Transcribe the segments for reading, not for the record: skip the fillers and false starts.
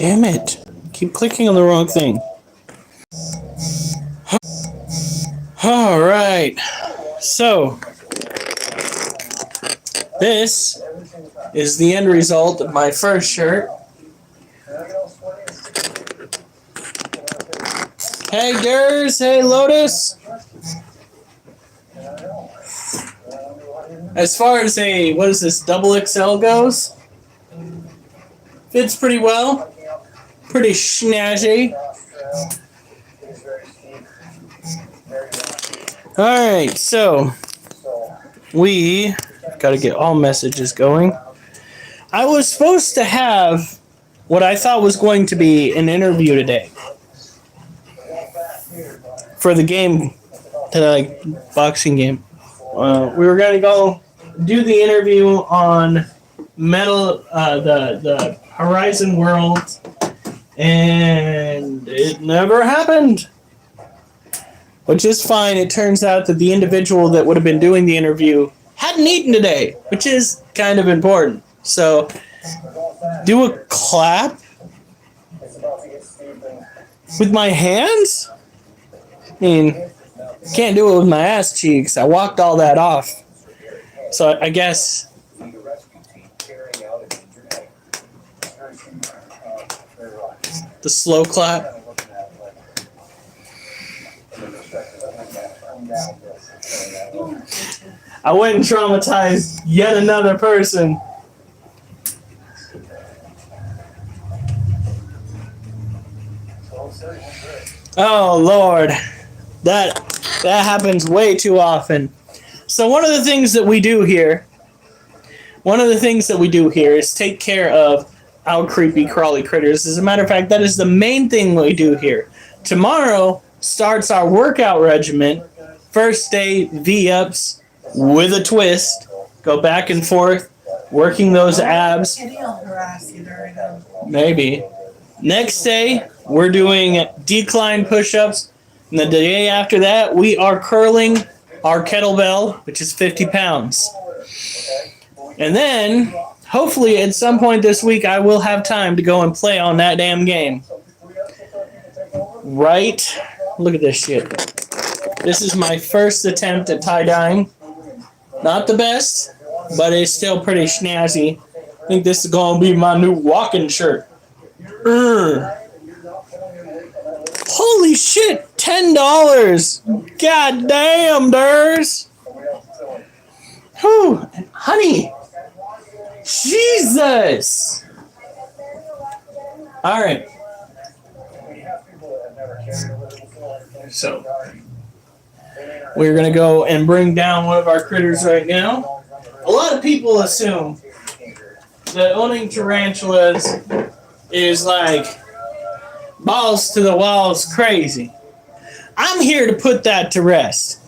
Damn it. Keep clicking on the wrong thing. Alright. So, this is the end result of my first shirt. Hey, Durs. Hey, Lotus. As far as what is this, double XL goes, fits pretty well. Pretty snazzy. Alright, so we got to get all messages going. I was supposed to have what I thought was going to be an interview today for the game, boxing game. We were going to go do the interview on the Horizon World, and it never happened. Which is fine. It turns out that the individual that would have been doing the interview hadn't eaten today, which is kind of important. So, do a clap with my hands? I mean, can't do it with my ass cheeks. I walked all that off. So, I guess the slow clap. I wouldn't traumatize yet another person. Oh Lord, that happens way too often. So one of the things that we do here is take care of our creepy crawly critters. As a matter of fact, that is the main thing we do here. Tomorrow starts our workout regimen. First day, V-ups with a twist. Go back and forth, working those abs. Maybe. Next day, we're doing decline push-ups. And the day after that, we are curling our kettlebell, which is 50 pounds. And then, hopefully, at some point this week, I will have time to go and play on that damn game. Right? Look at this shit. This is my first attempt at tie-dyeing. Not the best, but it's still pretty snazzy. I think this is going to be my new walking shirt. Holy shit, $10. God damn, Durs. Whew, honey. Jesus. All right. So, we're going to go and bring down one of our critters right now. A lot of people assume that owning tarantulas is like balls to the walls crazy. I'm here to put that to rest.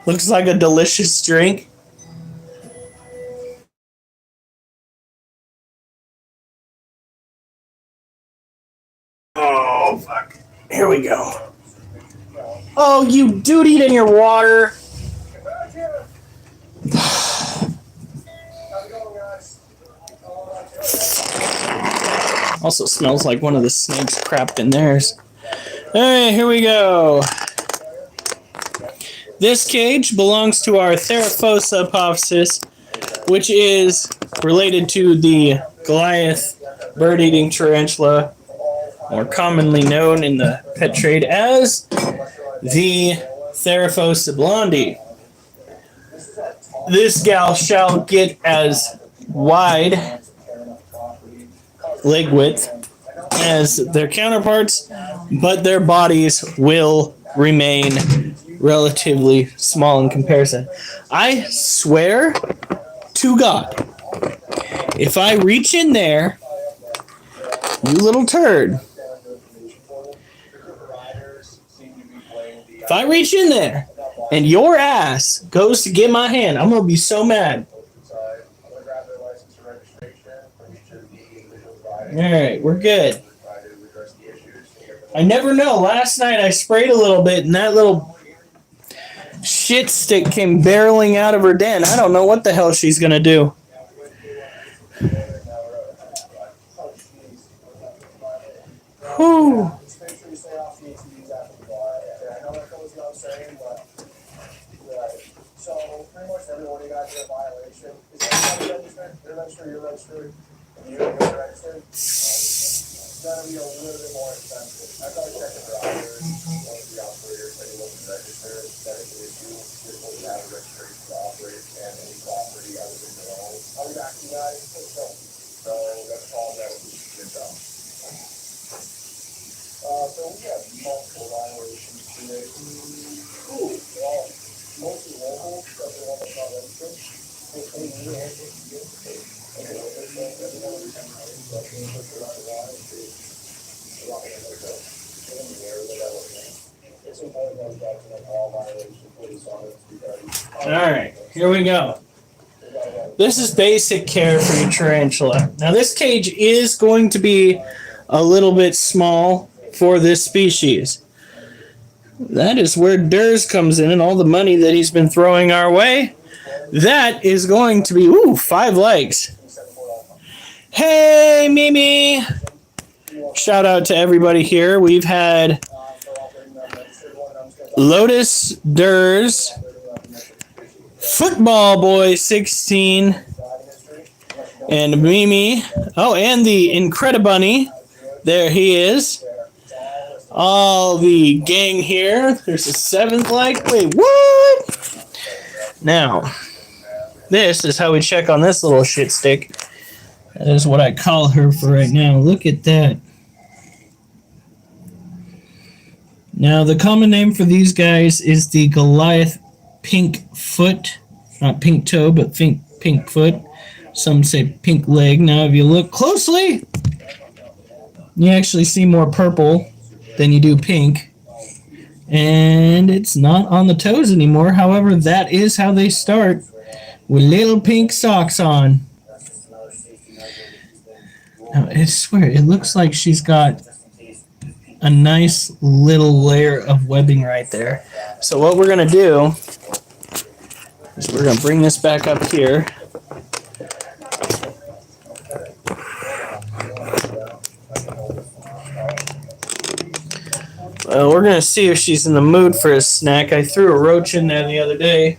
Looks like a delicious drink. Oh, fuck. Here we go. Oh, you dutied in your water. Also smells like one of the snakes crapped in theirs. Alright, here we go. This cage belongs to our Theraphosa apophysis, which is related to the Goliath bird-eating tarantula, more commonly known in the pet trade as the Theraphosa blondie. This gal shall get as wide leg width as their counterparts, but their bodies will remain relatively small in comparison. I swear to God, if I reach in there, you little turd, if I reach in there and your ass goes to get my hand, I'm going to be so mad. Alright, we're good. I never know. Last night I sprayed a little bit and that little shit stick came barreling out of her den. I don't know what the hell she's going to do. Whew. Just make sure you stay off the ATVs after the bar. I know that goes without saying, but so pretty much everyone you got here a violation. Is everybody registered? You're registered, you're registered, and you're registered. It's gonna be a little bit more expensive. I thought checking the operators, one of the operators that he wasn't registered, that is the issue. You're supposed to have a registration to operate and any property other than your own. I'll be back to you guys. So that's all that was good job. So we have multiple violations today. Ooh, they're all mostly local, except the one that's not registered. All right, here we go. This is basic care for your tarantula. Now this cage is going to be a little bit small for this species. That is where Durs comes in and all the money that he's been throwing our way. That is going to be, 5 legs. Hey, Mimi. Shout out to everybody here. We've had Lotus Durs, Football Boy 16, and Mimi. Oh, and the Incredibunny. There he is. All the gang here. There's a 7th leg. Wait, what? Now, this is how we check on this little shit stick. That is what I call her for right now. Look at that. Now, the common name for these guys is the Goliath pink foot. Not pink toe, but pink foot. Some say pink leg. Now, if you look closely, you actually see more purple than you do pink. And it's not on the toes anymore. However, that is how they start, with little pink socks on. Now, I swear, it looks like she's got a nice little layer of webbing right there. So what we're going to do is we're going to bring this back up here. Well, we're going to see if she's in the mood for a snack. I threw a roach in there the other day.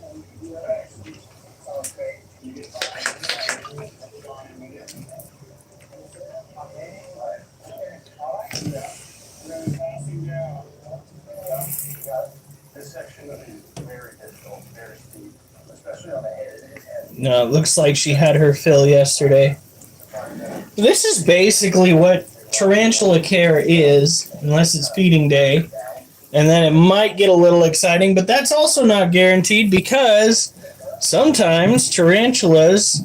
No, it looks like she had her fill yesterday. This is basically what tarantula care is, unless it's feeding day. And then it might get a little exciting, but that's also not guaranteed because sometimes tarantulas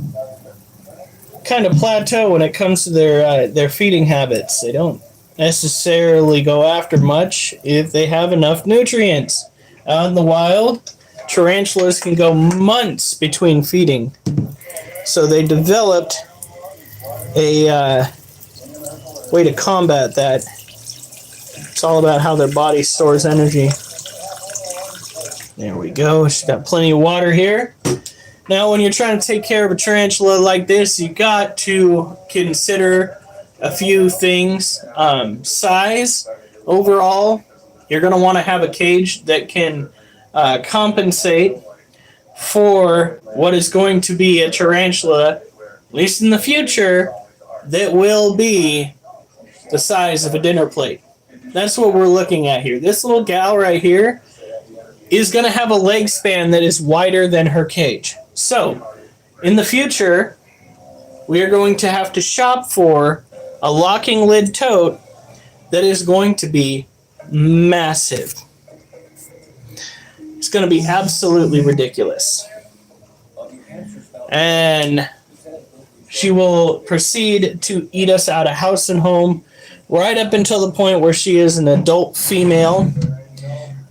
kind of plateau when it comes to their feeding habits. They don't necessarily go after much if they have enough nutrients. Out in the wild, tarantulas can go months between feeding. So they developed a way to combat that. It's all about how their body stores energy. There we go. She's got plenty of water here. Now, when you're trying to take care of a tarantula like this, you got to consider a few things. Size, overall, you're going to want to have a cage that can compensate for what is going to be a tarantula, at least in the future, that will be the size of a dinner plate. That's what we're looking at here. This little gal right here is going to have a leg span that is wider than her cage. So, in the future, we are going to have to shop for a locking lid tote that is going to be massive. It's going to be absolutely ridiculous. And she will proceed to eat us out of house and home right up until the point where she is an adult female.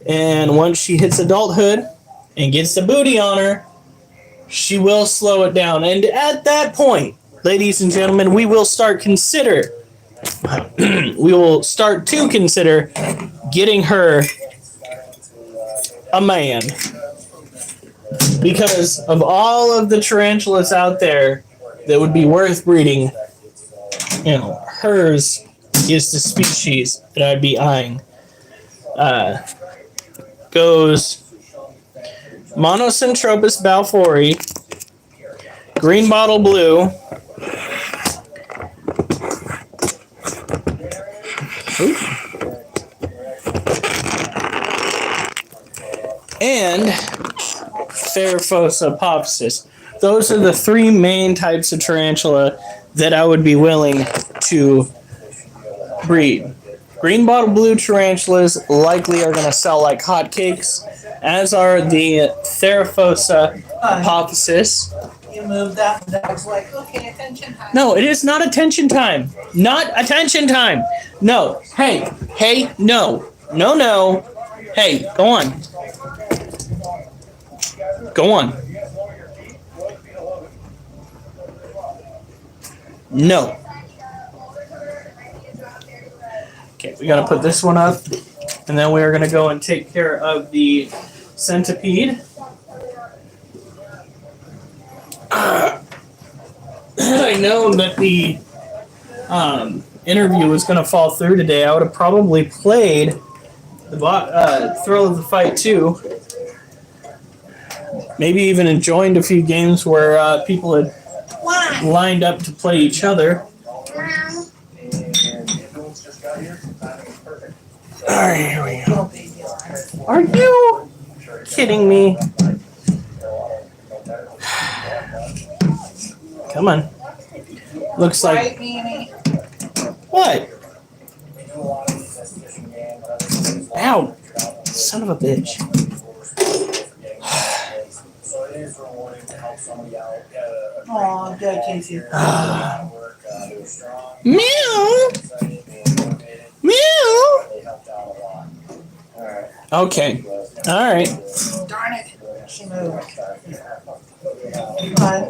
And once she hits adulthood and gets the booty on her, she will slow it down. And at that point, ladies and gentlemen, we will start to consider getting her a man. Because of all of the tarantulas out there that would be worth breeding, hers is the species that I'd be eyeing. Goes Monocentropus balfouri, green bottle blue, and Theraphosa apophysis. Those are the three main types of tarantula that I would be willing to breed. Green bottle blue tarantulas likely are going to sell like hotcakes, as are the Theraphosa apophysis. You moved that, and Doug's like, okay, attention time. No, it is not attention time. Not attention time. No. Hey, no. No, no. Hey, go on. Go on. No. Okay, we gotta put this one up, and then we are gonna go and take care of the centipede. Had I known that the interview was gonna fall through today, I would have probably played the Thrill of the Fight 2. Maybe even joined a few games where people had lined up to play each other. Alright, here we go. Are you kidding me? Come on. Looks like. What? Ow! Son of a bitch. Aw, Doug Casey. Meow! Meow! Okay. Alright. Darn it. She moved.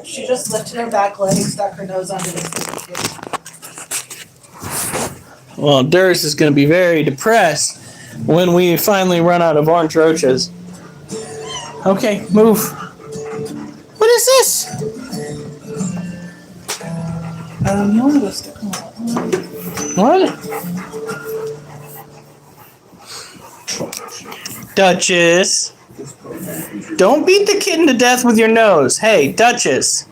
She just lifted her back leg, stuck her nose under the seat. Well, Durst is going to be very depressed when we finally run out of orange roaches. Okay, move. What is this? You want to go stick them What? Duchess. Don't beat the kitten to death with your nose. Hey, Duchess.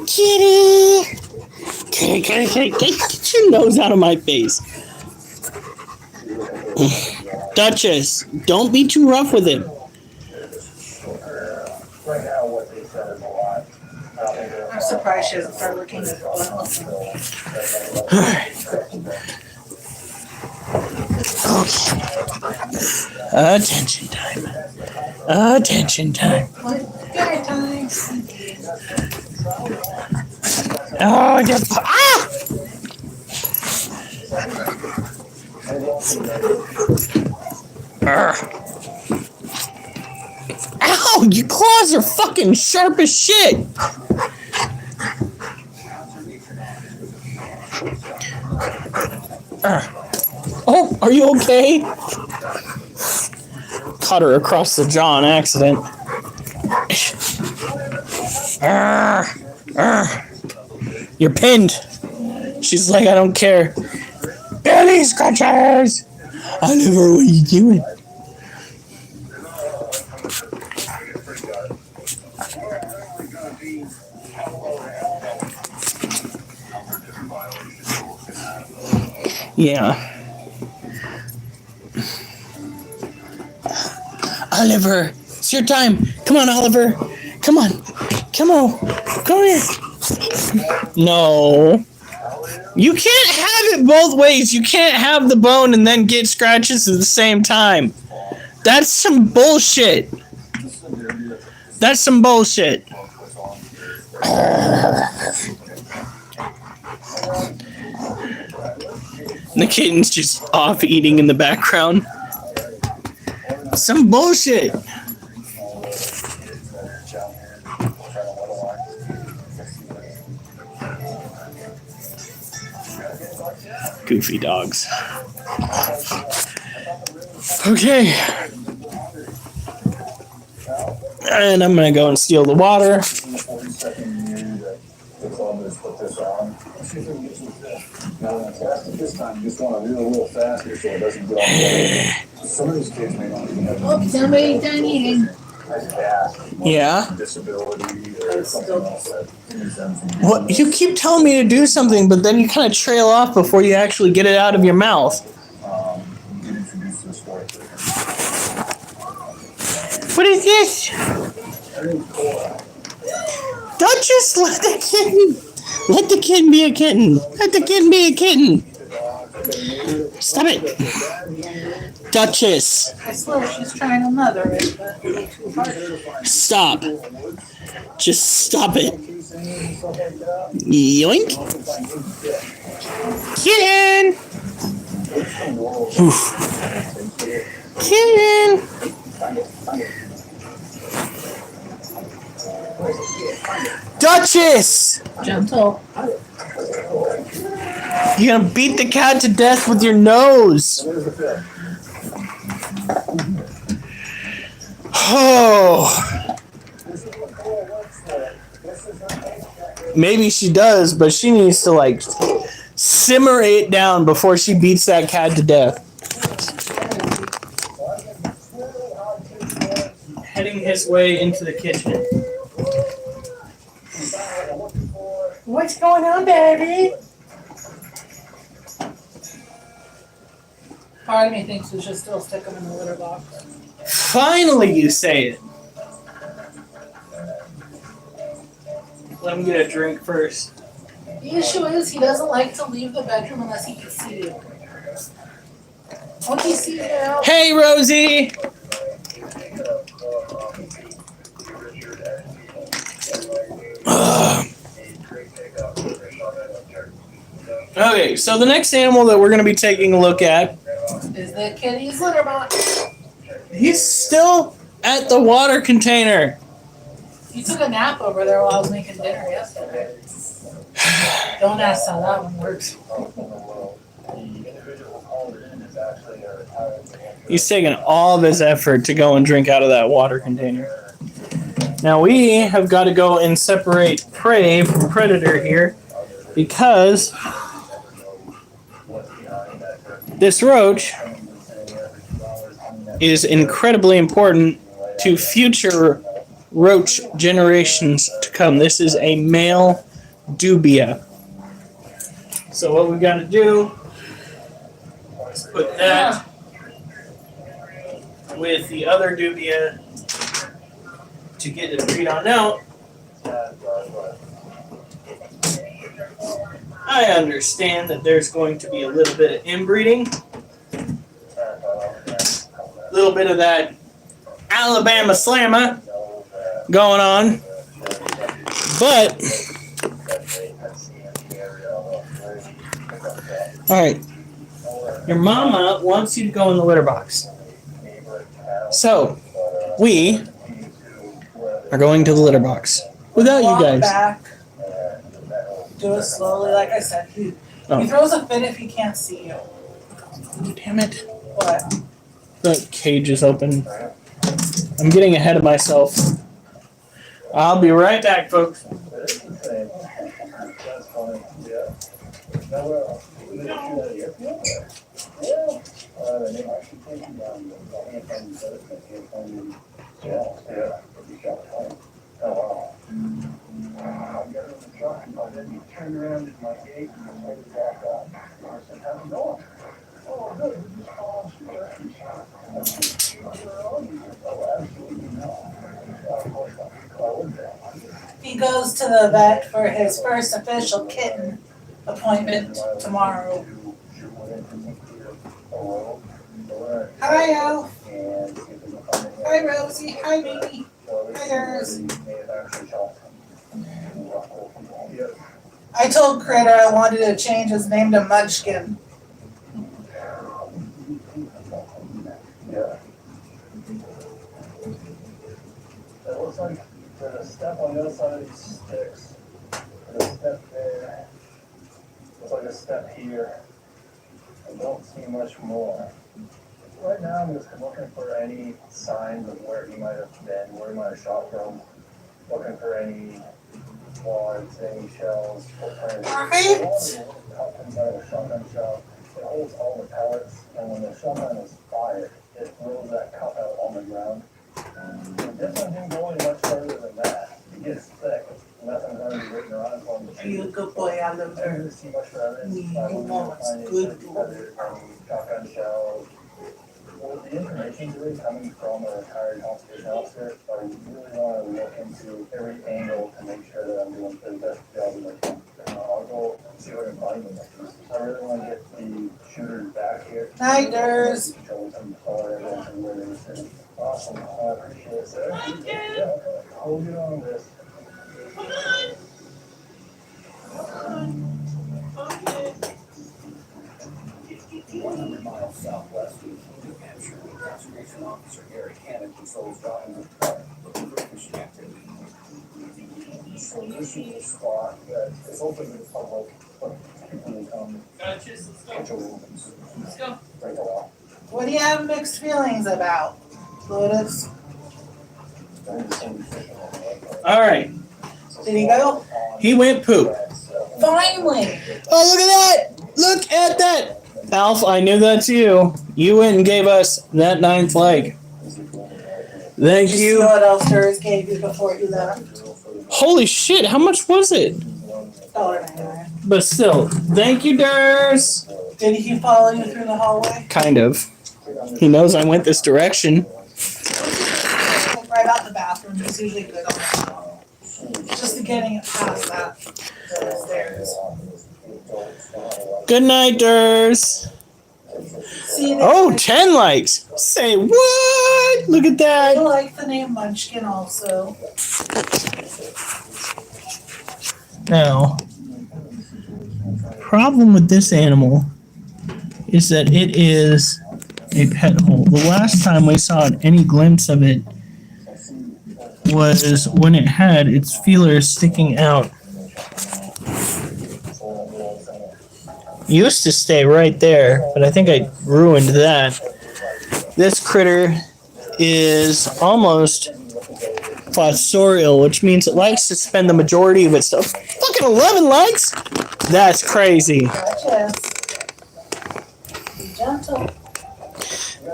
Kitty. Kitty. Get your nose out of my face. Duchess, don't be too rough with him. I'm surprised she hasn't started looking at the Okay. Attention time. Attention time. Dinner time. Oh, get Ow! Your claws are fucking sharp as shit. Oh, are you okay? Cut her across the jaw on accident. You're pinned. She's like, I don't care. Belly scratchers! Oliver, what are you doing? Yeah. Oliver, it's your time. Come on, Oliver. Come on. Come on. Come here. No. You can't have it both ways. You can't have the bone and then get scratches at the same time. That's some bullshit. That's some bullshit. The kitten's just off eating in the background. Some bullshit. Goofy dogs. Okay. And I'm gonna go and steal the water. This time you just want to reel a little faster so it doesn't get off the way. Some of these kids may not even have Somebody's done eating. Yeah? disability or something else that needs them. What? You keep telling me to do something, but then you kind of trail off before you actually get it out of your mouth. Get introduced to the sport. What is this? Don't just let the kitten. Let the kitten be a kitten. Let the kitten be a kitten. Stop it. Duchess. I swear she's trying to mother it, but it's too hard. Stop. Just stop it. Yoink. Kitten. Oof. Kitten. Duchess. Gentle. You're gonna beat the cat to death with your nose. Oh. Maybe she does, but she needs to like simmer it down before she beats that cat to death. Heading his way into the kitchen. What's going on, baby? Part of me thinks we should still stick him in the litter box. Finally, you say it. Let him get a drink first. The issue is he doesn't like to leave the bedroom unless he can see you. Once he sees you out, Hey, Rosie. Ugh. Okay, so the next animal that we're going to be taking a look at, is the kitty's litter box. he's still at the water container. He took a nap over there while I was making dinner yesterday. Don't ask how that one works. He's taking all of his effort to go and drink out of that water container. Now we have got to go and separate prey from predator here because this roach is incredibly important to future roach generations to come. This is a male dubia. So what we've got to do is put that with the other dubia to get it breed on out. I understand that there's going to be a little bit of inbreeding. A little bit of that Alabama slammer going on. But, alright, your mama wants you to go in the litter box. So, we are going to the litter box without you Walk guys. back. Do it slowly, like I said. He throws a fit if he can't see you. Damn it. What? The cage is open. I'm getting ahead of myself. I'll be right back, folks. He goes to the vet for his first official kitten appointment tomorrow. Hi, Al. Hi, Rosie. Hi, baby. Hi, Nurse. I told Critter I wanted to change his name to Munchkin. It looks like there's a step on the other side of these sticks. There's a step there. Looks like a step here. I don't see much more. Right now, I'm just looking for any signs of where he might have been, where he might have shot from. Looking for any wads, any shells, footprints. Right. inside of a shotgun shell. It holds all the pellets, and when the shotgun is fired, it rolls that cup out on the ground. This one didn't go any much further than that. It gets thick. Nothing's going to be written around for them. Are you a good boy? I love I didn't her. see much for evidence. You When want finding good cookie cutters and shotgun shells. Well, the information's really coming from a retired conservation officer, so I really want to look into every angle to make sure that I'm doing the best job that I can. I'll go see what I can find them. I really want to get the shooters back here. Night, Durs. Show some color and where they sit. Awesome, I appreciate it, sir. Yeah, hold it on this. 100 miles southwest of New Hampshire, Conservation Officer Gary Cannon controls driving the car looking for fishing activity. So this is a spot that is open to the public, but people will come catch a wolves. Let's go. Break a law. What do you have mixed feelings about, Lotus? I think it's only fishing on the lake. All right. Did he go? He went poop. Finally! Oh, look at that! Look at that! Alf, I knew that's you. You went and gave us that 9th leg. Thank Did you see you. what else Durs gave you before he left? Holy shit, how much was it? $1.99. But still, thank you, Durs. Did he follow you through the hallway? Kind of. He knows I went this direction. Right out the bathroom. He's usually good on that. Just getting it past that stairs. Good night, Durs. See, Oh, 10 likes. Say what? Look at I that. like the name Munchkin also. Now, problem with this animal is that it is a pet hole. The last time we saw any glimpse of it was when it had its feelers sticking out. It used to stay right there, but I think I ruined that. This critter is almost fossorial, which means it likes to spend the majority of its stuff. Fucking 11 likes? That's crazy. Gotcha. Be gentle.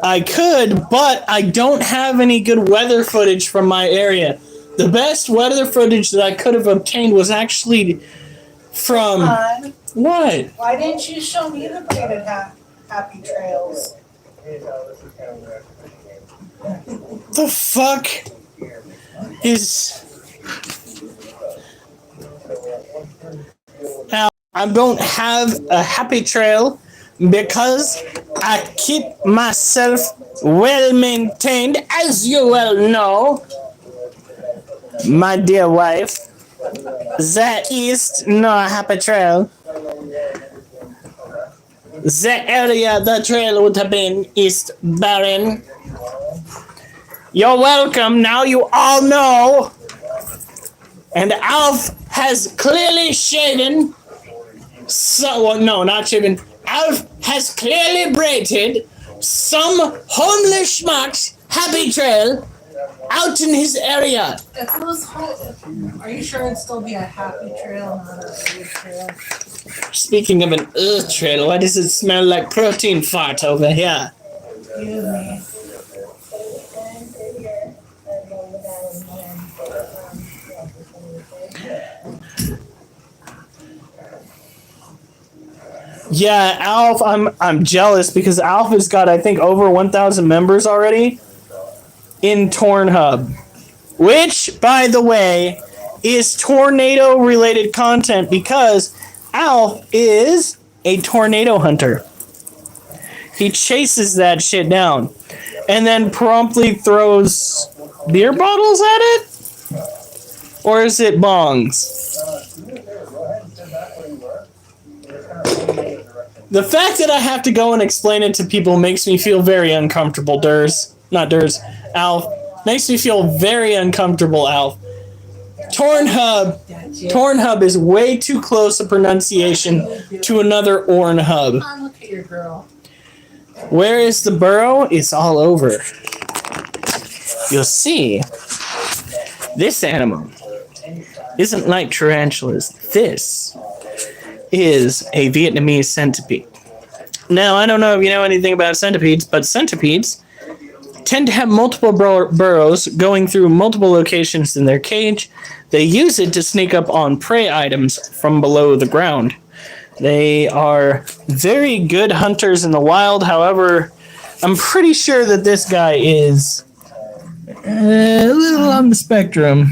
I could, but I don't have any good weather footage from my area. The best weather footage that I could have obtained was actually from... Fun. What? Why didn't you show me the braided happy trails? The fuck is... Now, I don't have a happy trail because I keep myself well maintained, as you well know, my dear wife. There is no happy trail. The area the trail would have been is barren. You're welcome, now you all know. And Alf has clearly shaven. So, well, no, not shaven. Alf has clearly braided some homeless schmuck's happy trail out in his area. If it was are you sure it'd still be a happy trail, not a braided trail? Speaking of an trail, why does it smell like protein fart over here? Excuse me. Yeah, Alf, I'm jealous because Alf has got, I think, over 1,000 members already in Tornhub, which, by the way, is tornado-related content because Alf is a tornado hunter. He chases that shit down and then promptly throws beer bottles at it? Or is it bongs? The fact that I have to go and explain it to people makes me feel very uncomfortable, Alf. Makes me feel very uncomfortable, Alf. Tornhub is way too close a pronunciation to another Ornhub. Oh, look at your girl. Where is the burrow? It's all over. You'll see, this animal isn't like tarantulas. This is a Vietnamese centipede. Now, I don't know if you know anything about centipedes, but centipedes tend to have multiple burrows going through multiple locations in their cage. They use it to sneak up on prey items from below the ground. They are very good hunters in the wild. However, I'm pretty sure that this guy is a little on the spectrum.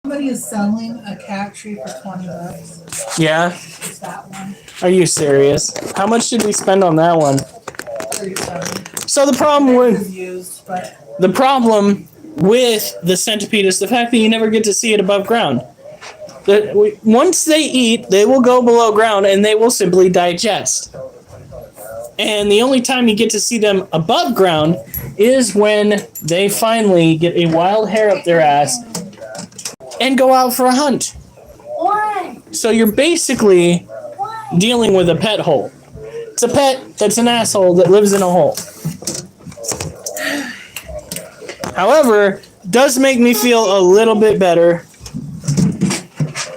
Somebody is selling a cat tree for $20. Yeah? It's that one. Are you serious? How much did we spend on that one? $37. So the problem with Used, but the centipede is the fact that you never get to see it above ground. Once they eat, they will go below ground and they will simply digest. And the only time you get to see them above ground is when they finally get a wild hair up their ass and go out for a hunt. why? So you're basically dealing with a pet hole. It's a pet that's an asshole that lives in a hole. However, does make me feel a little bit better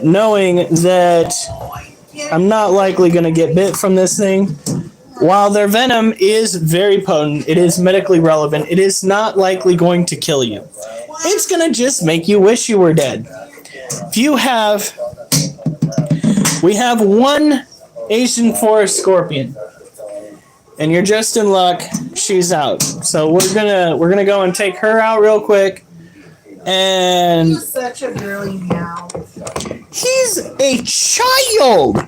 knowing that I'm not likely going to get bit from this thing. While their venom is very potent, it is medically relevant, it is not likely going to kill you. It's going to just make you wish you were dead. We have one Asian forest scorpion, and you're just in luck. She's out. So we're gonna go and take her out real quick. And He's such a girly meow. he's a child.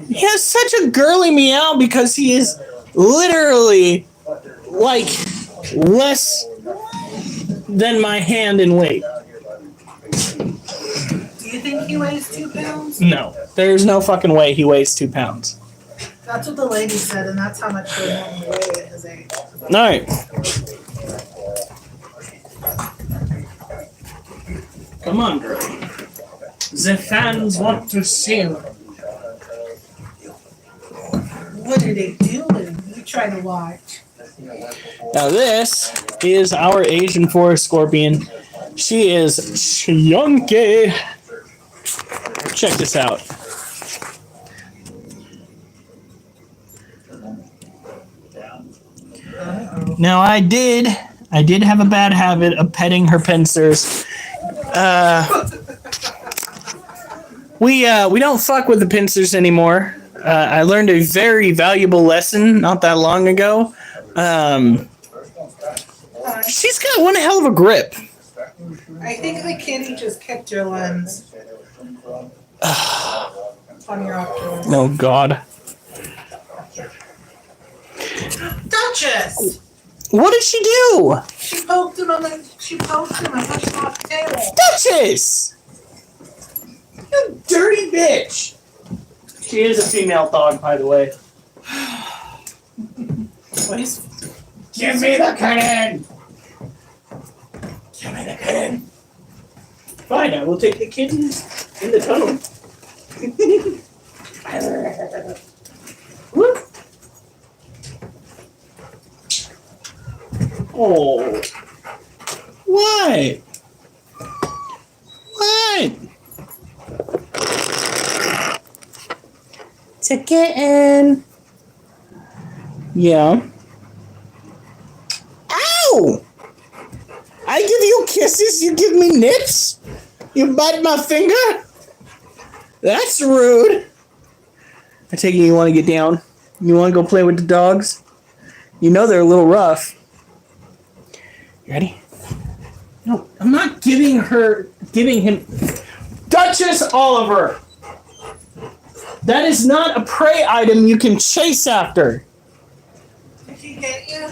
He has such a girly meow because he is literally like less than my hand in weight. Do you think he weighs 2 pounds? No, there's no fucking way he weighs 2 pounds. That's what the lady said, and that's how much they normally weigh at his age. All right. Come on, girl. The fans want to see you. What are they doing? You try to watch. Now this is our Asian forest scorpion. She is chunky. Check this out. Now I did have a bad habit of petting her pincers. We don't fuck with the pincers anymore. I learned a very valuable lesson not that long ago. She's got one hell of a grip. I think the kitty just kicked your lens on your Oculus. Oh God. Duchess! What did she do? She poked him and pushed him off the table. Duchess! You dirty bitch! She is a female dog, by the way. What is? Give me the kitten! Give me the kitten! Fine, I will take the kitten in the tunnel. Whoop. Oh. What? What? It's a kitten. Yeah. Ow! I give you kisses, you give me nips? You bite my finger? That's rude. I take it you want to get down? You want to go play with the dogs? You know they're a little rough. You ready? No, I'm not giving him... Duchess Oliver! That is not a prey item you can chase after. Did he get you?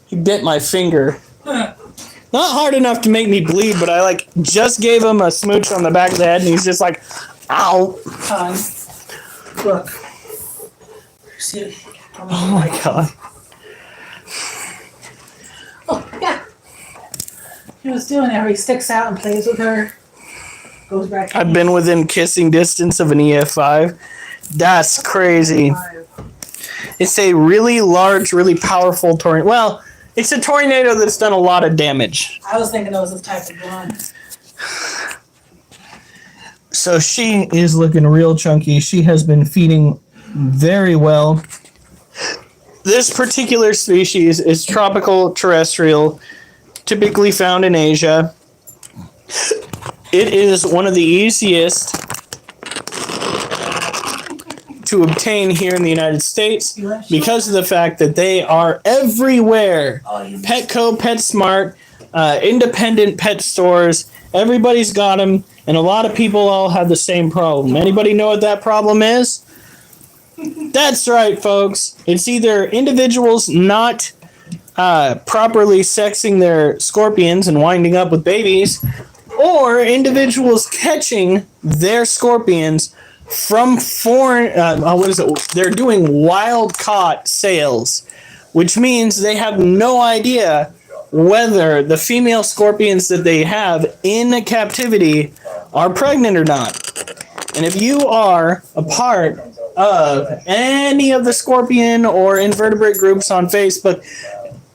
He bit my finger. Not hard enough to make me bleed, but I just gave him a smooch on the back of the head and he's just like, ow. Time. Look. See? Oh my God. Oh, yeah. He was doing it. He sticks out and plays with her. Goes back. I've been within kissing distance of an EF5. That's crazy. It's a really large, really powerful tornado. Well, it's a tornado that's done a lot of damage. I was thinking it was a type of gun. So she is looking real chunky. She has been feeding very well. This particular species is tropical terrestrial, typically found in Asia. It is one of the easiest to obtain here in the United States because of the fact that they are everywhere. Petco, PetSmart, independent pet stores, everybody's got them, and a lot of people all have the same problem. Anybody know what that problem is? That's right, folks. It's either individuals not properly sexing their scorpions and winding up with babies, or individuals catching their scorpions from foreign, they're doing wild caught sales, which means they have no idea whether the female scorpions that they have in captivity are pregnant or not. And if you are a part of any of the scorpion or invertebrate groups on Facebook,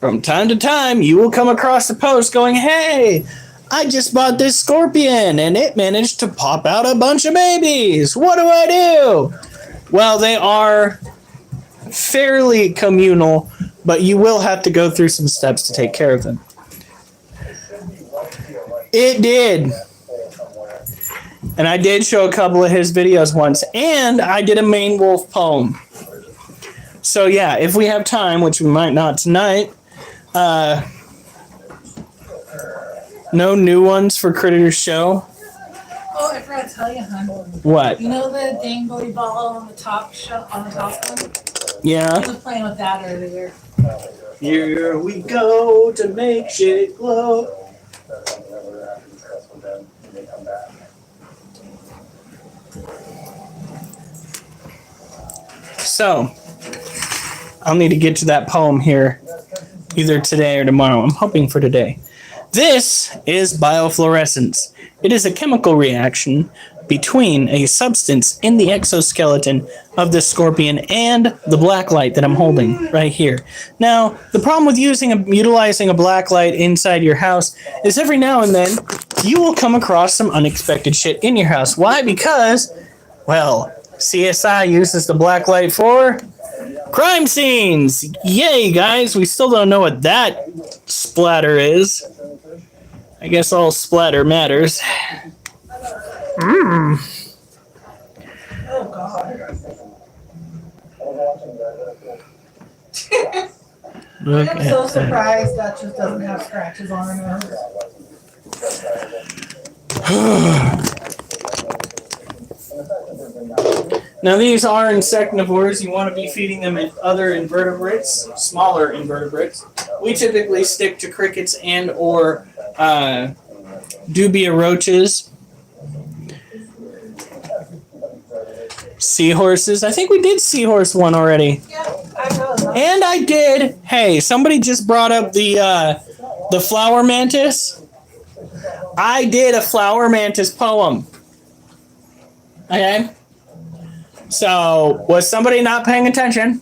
from time to time, you will come across a post going, hey, I just bought this scorpion and it managed to pop out a bunch of babies. What do I do? Well, they are fairly communal, but you will have to go through some steps to take care of them. It did. And I did show a couple of his videos once, and I did a Maine Wolf poem. So yeah, if we have time, which we might not tonight, no new ones for Critters Show. Oh, I forgot to tell you, hon. What? You know the dangly ball on the top one? Yeah. I was playing with that earlier. Here we go to make shit glow. So, I'll need to get to that poem here either today or tomorrow. I'm hoping for today. This is biofluorescence. It is a chemical reaction between a substance in the exoskeleton of the scorpion and the black light that I'm holding right here. Now, the problem with utilizing a black light inside your house is every now and then you will come across some unexpected shit in your house. Why? Because, well, CSI uses the black light for crime scenes. Yay, guys. We still don't know what that splatter is. I guess all splatter matters. Oh, God. I'm so surprised that just doesn't have scratches on her nose. Now these are insectivores. You want to be feeding them other invertebrates, smaller invertebrates. We typically stick to crickets and or dubia roaches. Seahorses. I think we did seahorse one already. Yeah, I know. And I did. Hey, somebody just brought up the flower mantis. I did a flower mantis poem. Okay. So, was somebody not paying attention?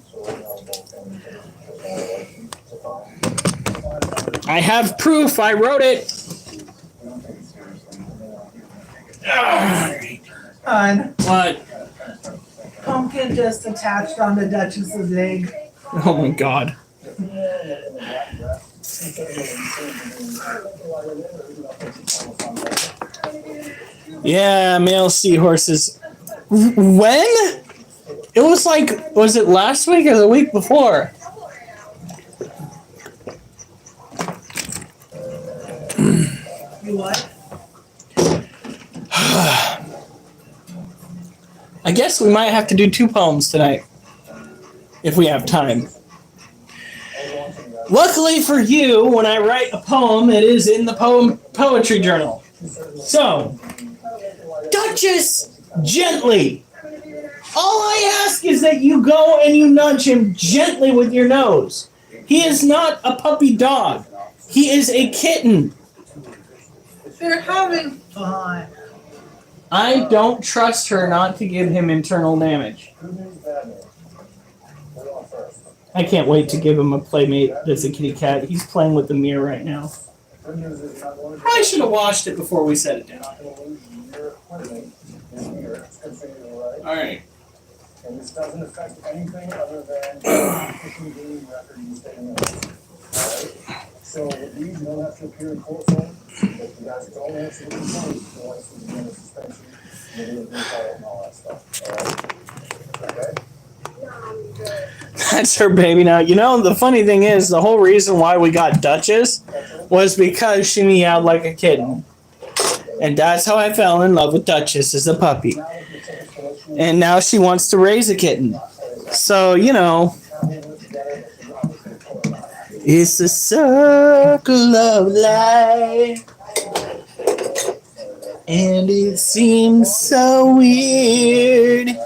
I have proof. I wrote it. Hon, What? pumpkin just attached onto Duchess's egg. Oh my God. Yeah, male seahorses. When? It was like, was it last week or the week before? You what? I guess we might have to do 2 poems tonight, if we have time. Luckily for you, when I write a poem, it is in the poetry journal. So, Duchess, gently. All I ask is that you go and you nudge him gently with your nose. He is not a puppy dog. He is a kitten. They're having fun. I don't trust her not to give him internal damage. I can't wait to give him a playmate that's a kitty cat. He's playing with the mirror right now. I should have washed it before we set it down. This year, it's good for you, right? Alright. And this doesn't affect anything other than the fishing game record you stay in. Alright? So with these, you don't have to appear in court for them. If you guys don't answer the complaint, you want to begin the suspension, maybe a recall and all that stuff. Alright? Okay? That's her baby now. You know, the funny thing is, the whole reason why we got Duchess was because she meowed like a kitten. And that's how I fell in love with Duchess as a puppy. And now she wants to raise a kitten. So, you know, it's a circle of life. And it seems so weird.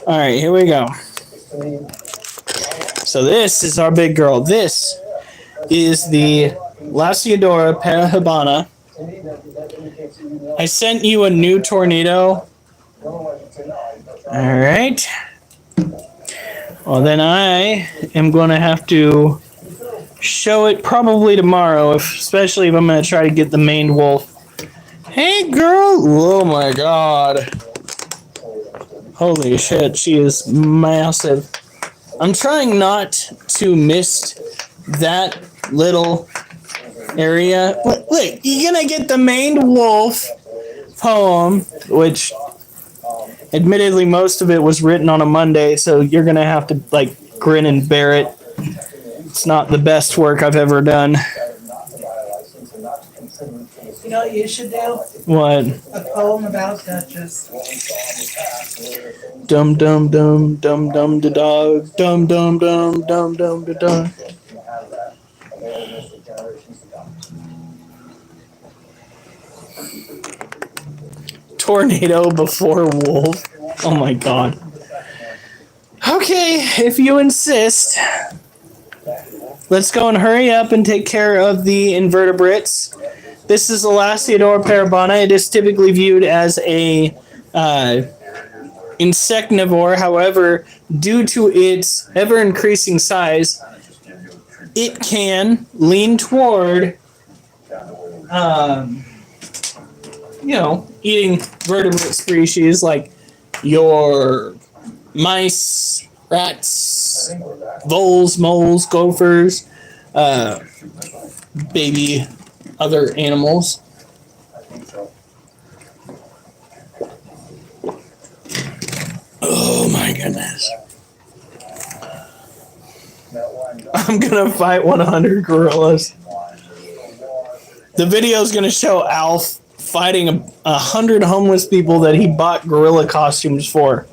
Alright, here we go. So this is our big girl. This is the Lasiodora Parahabana. I sent you a new tornado. Alright. Well, then I am going to have to show it probably tomorrow, especially if I'm going to try to get the maned wolf. Hey, girl! Oh my god. Holy shit, she is massive. I'm trying not to miss that little area. Look, you're gonna get the maned wolf poem, which admittedly most of it was written on a Monday, so you're gonna have to like grin and bear it. It's not the best work I've ever done. You know what you should do? What? A poem about Duchess. Dum dum dum dum dum da dog. Dum dum dum dum dum da dog. Tornado before wolf. Oh my god. Okay, if you insist. Let's go and hurry up and take care of the invertebrates. This is the Lasiodora parabana. It is typically viewed as a insectivore. However, due to its ever-increasing size, it can lean toward, eating vertebrate species like your mice, rats, voles, moles, gophers, baby other animals. Oh my goodness. I'm gonna fight 100 gorillas. The video is gonna show Alf fighting 100 homeless people that he bought gorilla costumes for.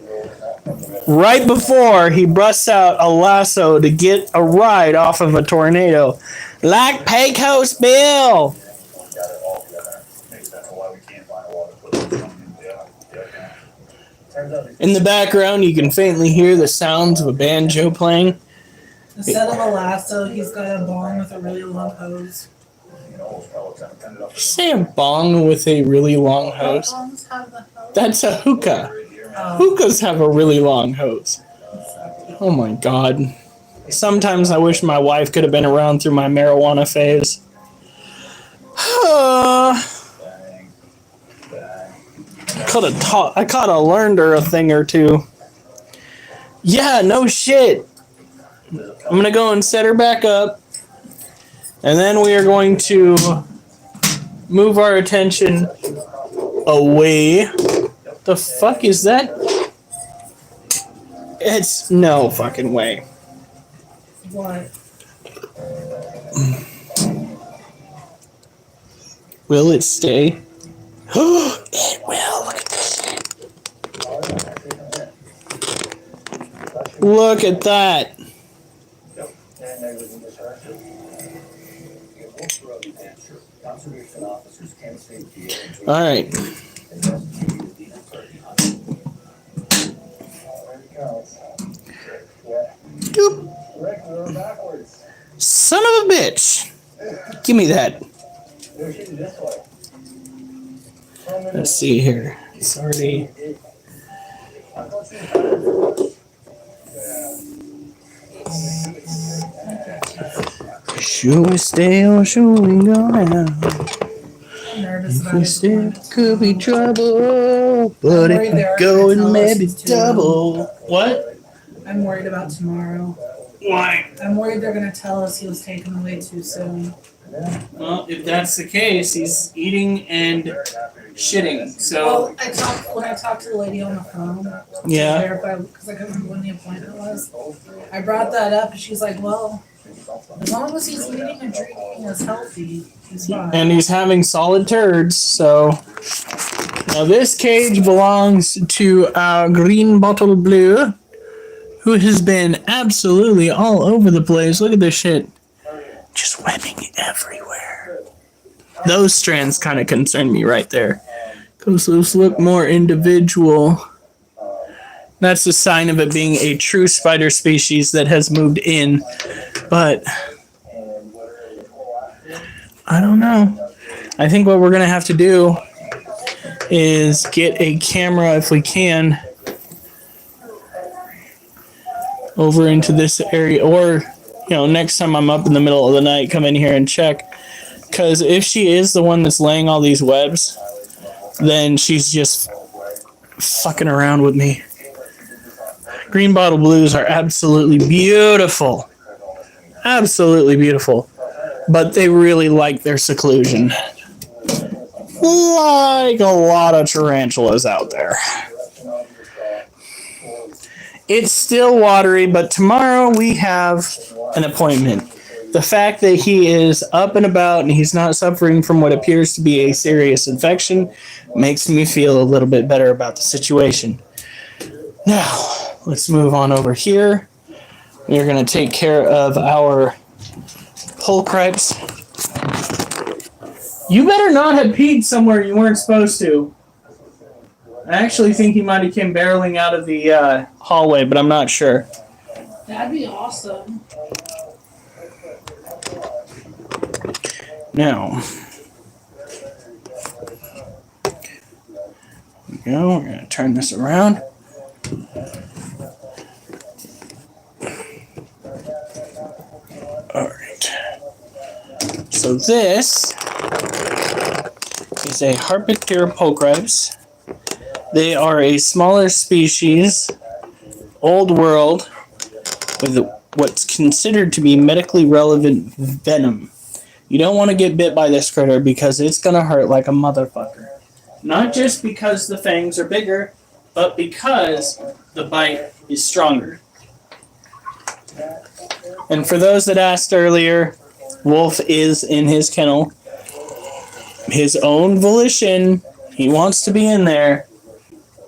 Right before he busts out a lasso to get a ride off of a tornado. Like Pecos Bill! In the background, you can faintly hear the sounds of a banjo playing. Instead of a lasso, he's got a bong with a really long hose. Did you say a bong with a really long hose? Bongs have the hose. That's a hookah. Oh. Hookahs have a really long hose. Oh my god. Sometimes I wish my wife could have been around through my marijuana phase. I could have learned her a thing or two. Yeah, no shit. I'm gonna go and set her back up. And then we are going to move our attention away. The fuck is that? It's no fucking way. What? Will it stay? It will. Look at this shit. Look at that. All right. Doop. Son of a bitch. Give me that. Let's see here. It's already. Should we stay or should we go now? nervous about We his still appointment could be tomorrow. trouble, but I'm it worried could they're go gonna and tell us maybe it's too double. What? I'm worried about tomorrow. Why? I'm worried they're gonna tell us he was taken away too soon. Well, if that's the case, he's eating and shitting. So Well, when I talked to the lady on the phone to yeah. verify, because I couldn't remember when the appointment was. I brought that up, and she's like, "Well, as long as he's eating and drinking and is healthy, he's fine." And he's having solid turds. So now this cage belongs to our green bottle blue, who has been absolutely all over the place. Look at this shit. Just webbing everywhere. Those strands kind of concern me right there. Because those look more individual. That's a sign of it being a true spider species that has moved in. But I don't know. I think what we're going to have to do is get a camera, if we can, over into this area, or next time I'm up in the middle of the night, come in here and check, because if she is the one that's laying all these webs, then she's just fucking around with me. Green bottle blues are absolutely beautiful, but they really like their seclusion, like a lot of tarantulas out there. It's still watery, but tomorrow we have an appointment. The fact that he is up and about and he's not suffering from what appears to be a serious infection makes me feel a little bit better about the situation. Now, let's move on over here. We're going to take care of our pole cripes. You better not have peed somewhere you weren't supposed to. I actually think he might have came barreling out of the hallway, but I'm not sure. That'd be awesome. Now, there we go. We're going to turn this around. All right. So this is a Harpicure pulchripes. They are a smaller species, old world, with what's considered to be medically relevant venom. You don't want to get bit by this critter because it's going to hurt like a motherfucker. Not just because the fangs are bigger, but because the bite is stronger. And for those that asked earlier, Wolf is in his kennel. His own volition. He wants to be in there.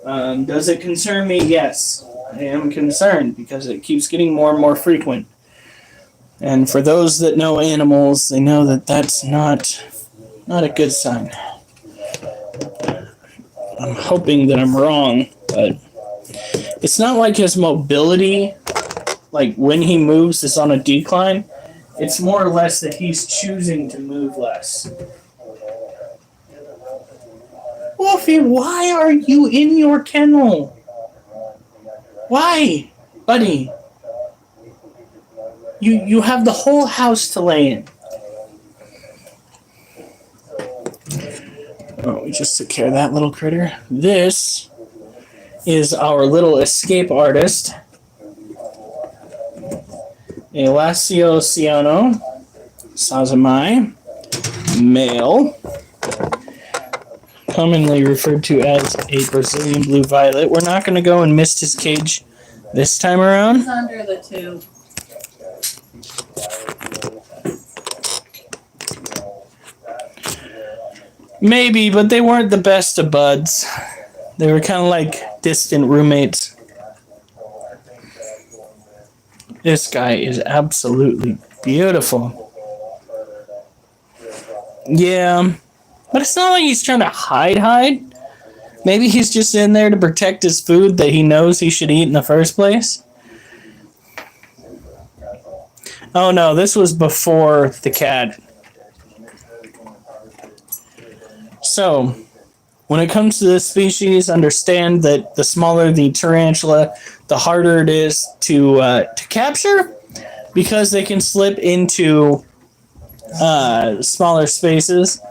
Does it concern me? Yes. I am concerned because it keeps getting more and more frequent. And for those that know animals, they know that that's not a good sign. I'm hoping that I'm wrong, but it's not like his mobility, like when he moves, is on a decline. It's more or less that he's choosing to move less. Wolfie, why are you in your kennel? Why, buddy? You have the whole house to lay in. Oh, we just took care of that little critter. This is our little escape artist. Elasio Ciano Sazamai, male, commonly referred to as a Brazilian blue violet. We're not going to go and mist his cage this time around. It's under the tube. Maybe, but they weren't the best of buds. They were kind of like distant roommates. This guy is absolutely beautiful. Yeah, but it's not like he's trying to hide. Maybe he's just in there to protect his food that he knows he should eat in the first place. Oh no, this was before the cat. So, when it comes to this species, understand that the smaller the tarantula, the harder it is to capture, because they can slip into smaller spaces.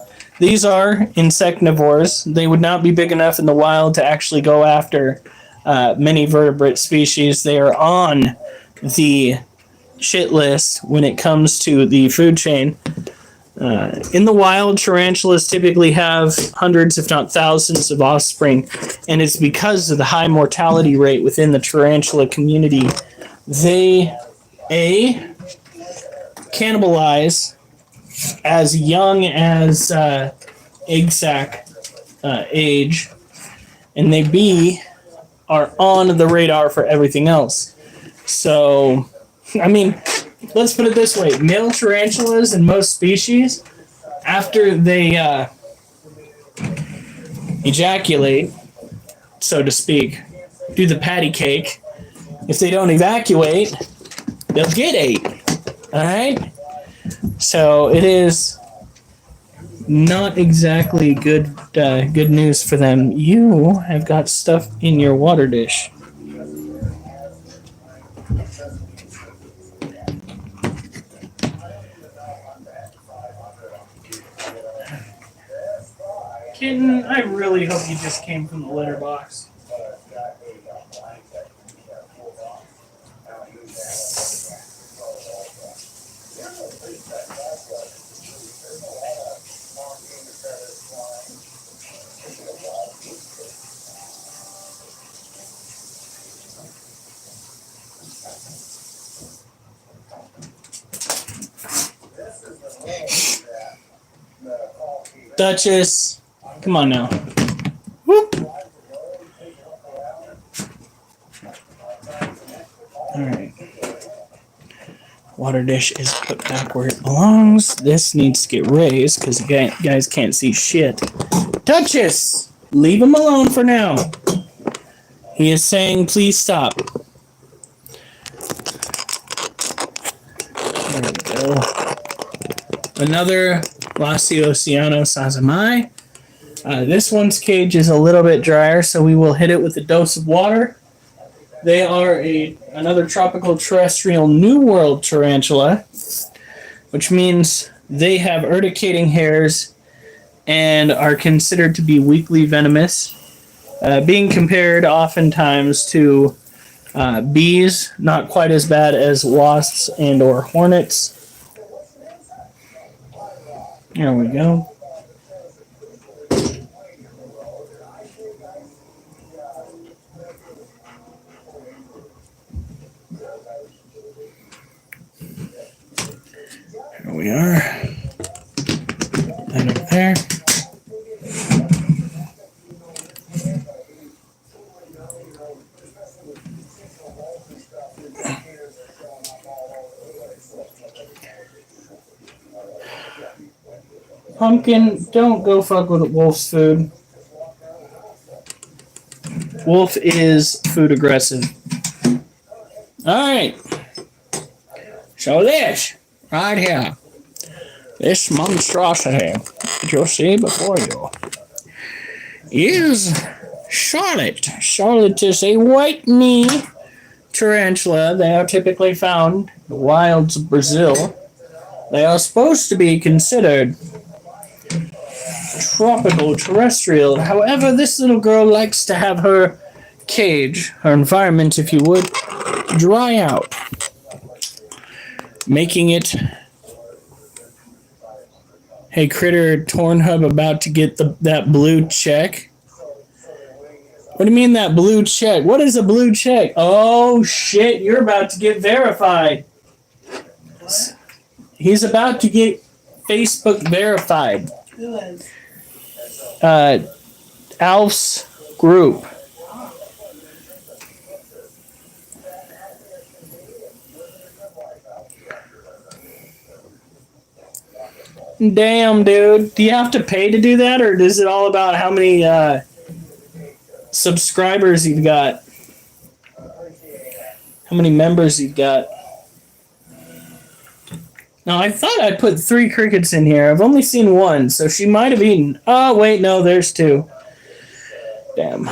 These are insectivores. They would not be big enough in the wild to actually go after many vertebrate species. They are on the shit list when it comes to the food chain. In the wild, tarantulas typically have hundreds, if not thousands, of offspring, and it's because of the high mortality rate within the tarantula community. They cannibalize as young as egg sac age, and they are on the radar for everything else. So, I mean, let's put it this way: male tarantulas in most species, after they ejaculate, so to speak, do the patty cake. If they don't evacuate, they'll get ate. All right. So it is not exactly good news for them. You have got stuff in your water dish. Kitten, I really hope you just came from the litter box. Duchess, come on now. Whoop. All right. Water dish is put back where it belongs. This needs to get raised because you guys can't see shit. Duchess, leave him alone for now. He is saying, please stop. There we go. Another Lacioceano sazamai. This one's cage is a little bit drier, so we will hit it with a dose of water. They are another tropical terrestrial New World tarantula, which means they have urticating hairs and are considered to be weakly venomous, being compared oftentimes to bees, not quite as bad as wasps and or hornets. There we go. Here we are. That up there. Pumpkin, don't go fuck with Wolf's food. Wolf is food aggressive. Alright. So this, right here, this monstrosity that you'll see before you, is Charlotte. Charlotte is a white knee tarantula. They are typically found in the wilds of Brazil. They are supposed to be considered tropical terrestrial. However, this little girl likes to have her cage, her environment, if you would, dry out, making it. Hey, Critter Tornhub about to get that blue check. What do you mean that blue check? What is a blue check? Oh shit, you're about to get verified. He's about to get Facebook verified. Who is? Alf's group. Damn, dude. Do you have to pay to do that, or is it all about how many subscribers you've got? How many members you've got? Now, I thought I put 3 crickets in here. I've only seen 1, so she might have eaten. Oh, wait, no, there's 2. Damn.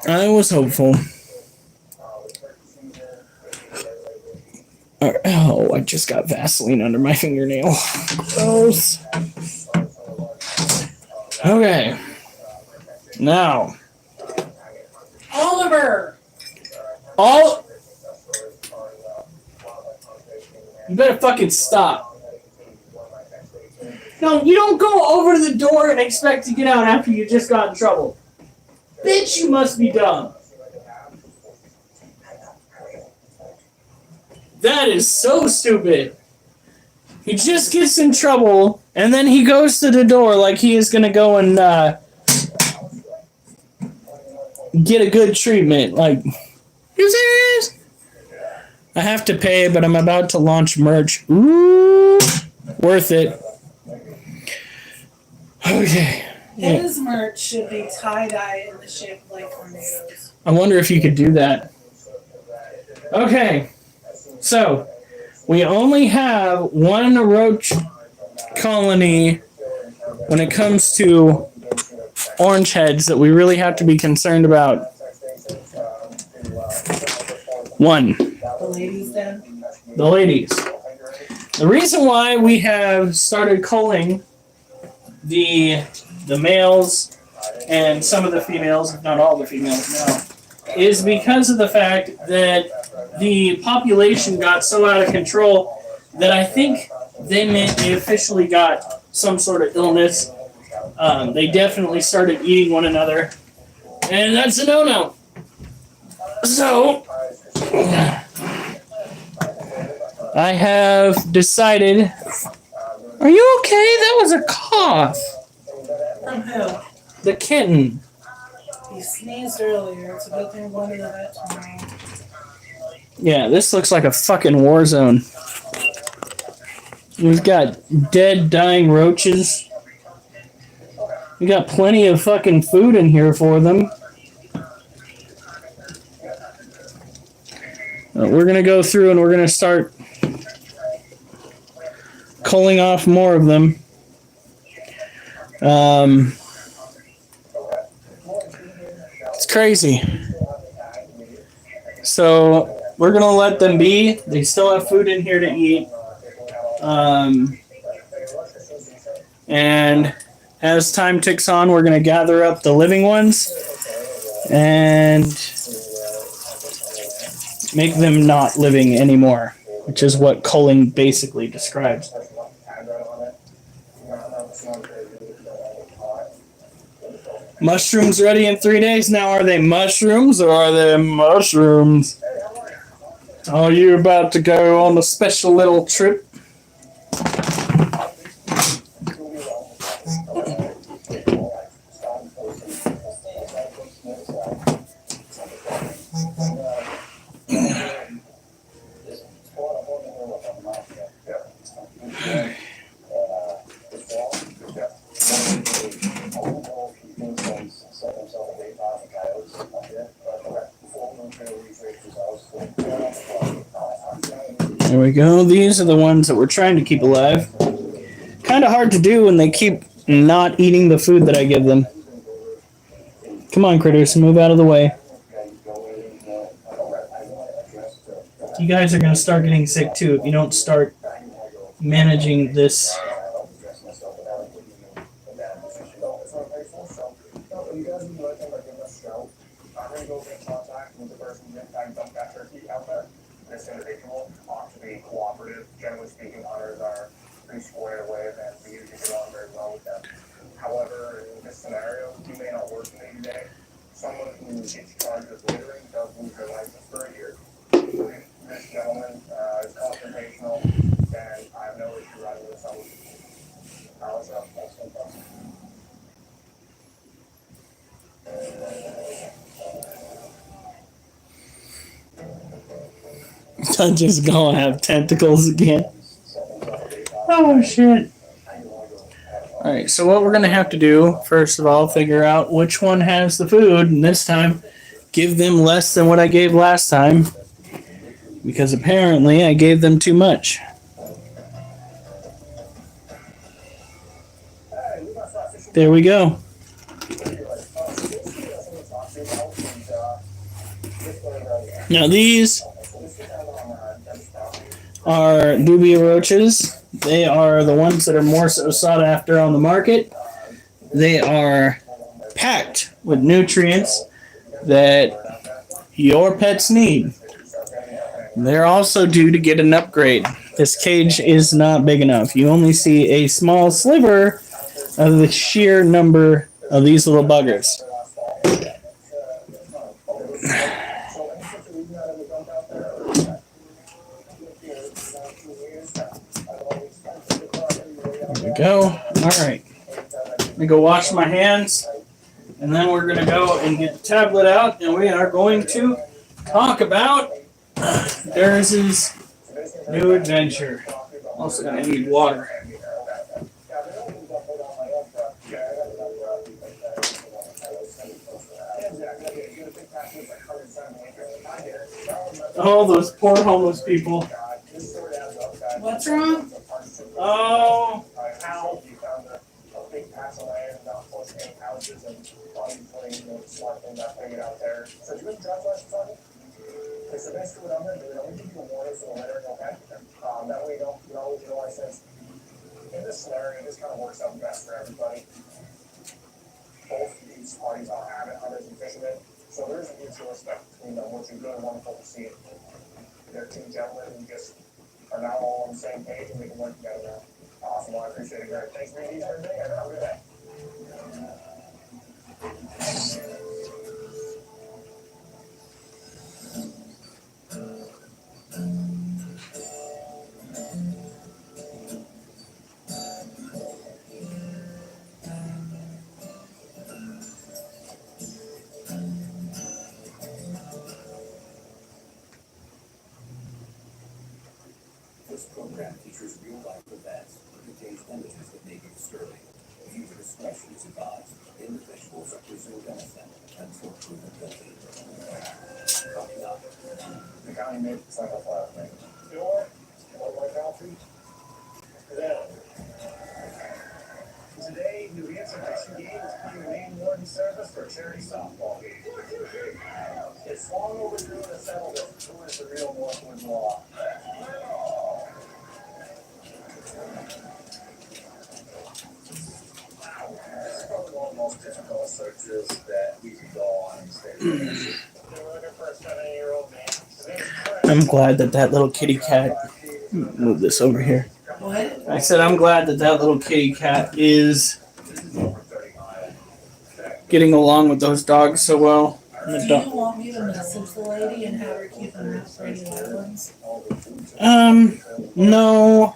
I was hopeful. Oh, I just got Vaseline under my fingernail. Gross. Okay. Now. Oliver! You better fucking stop. No, you don't go over to the door and expect to get out after you just got in trouble. Bitch, you must be dumb. That is so stupid. He just gets in trouble, and then he goes to the door like he is going to go and get a good treatment. Like, you serious? I have to pay, but I'm about to launch merch. Ooh, worth it. Okay. His merch should be tie-dye in the shape like tornadoes. I wonder if you could do that. Okay. So, we only have one roach colony when it comes to orange heads that we really have to be concerned about. One. The ladies then? The ladies. The reason why we have started culling the males and some of the females, if not all the females now, is because of the fact that the population got so out of control that I think they officially got some sort of illness. They definitely started eating one another, and that's a no-no. So, I have decided... Are you okay? That was a cough. From who? The kitten. He sneezed earlier. It's a good thing we're going to the vet tomorrow. Yeah, this looks like a fucking war zone. We've got dead, dying roaches. We got plenty of fucking food in here for them. We're gonna go through and we're gonna start culling off more of them. It's crazy. So we're gonna let them be. They still have food in here to eat. And as time ticks on, we're gonna gather up the living ones and make them not living anymore, which is what culling basically describes. Mushrooms ready in 3 days. Now, are they mushrooms or are they mushrooms? Are you about to go on a special little trip? There we go. These are the ones that we're trying to keep alive. Kind of hard to do when they keep not eating the food that I give them. Come on, critters, move out of the way. You guys are going to start getting sick too if you don't start managing this. This individual ought to be cooperative. Generally speaking, hunters are pretty squared away and we usually get on very well with them. However, in this scenario, you may not work in day. Someone who gets charged with littering does lose their license for a year. If this gentleman is confrontational, then I have no issue writing this on. That's fantastic. I'm just gonna have tentacles again. Oh shit. Alright, so what we're gonna have to do, first of all, figure out which one has the food, and this time give them less than what I gave last time. Because apparently I gave them too much. There we go. Now these, are dubia roaches. They are the ones that are more so sought after on the market. They are packed with nutrients that your pets need. They're also due to get an upgrade. This cage is not big enough. You only see a small sliver of the sheer number of these little buggers. There we go. All right. Let me go wash my hands, and then we're going to go and get the tablet out, and we are going to talk about Darius's new adventure. Also going to need water. Oh, those poor homeless people. What's wrong? Oh, How you found a big patch of land, not close to any houses, and probably putting smart things out putting it out there. So do you have a driver's license on you? Because so basically what I'm going to do is I'm going to give you a warning for the letter, okay? That way you don't lose your license. In this scenario, this kind of works out best for everybody. Both these parties are avid hunters and fishermen, so there's a mutual respect between them, which is really wonderful to see. They're two gentlemen who just are now all on the same page and we can work together now. Awesome, well, I appreciate it, Gary. Thanks for being here today, and have a good day. This program features real-life events and contains images that may be disturbing. Viewer discretion is advised. Individuals are presumed innocent until proven guilty. Coming up. The county made the sign off last night. Your my coffee? Today, New Hampshire Fishing Game is putting a main warden service for a charity softball game. It's long overdue and settled that who is the real Northwood law. This is probably one of the most difficult searches that we could go on in the state of New Hampshire. We're looking for a 7-year-old man. I'm glad that little kitty cat. Move this over here. What? I said I'm glad that little kitty cat is getting along with those dogs so well. Do you want me to message the lady and have her keep them out for any other ones? No.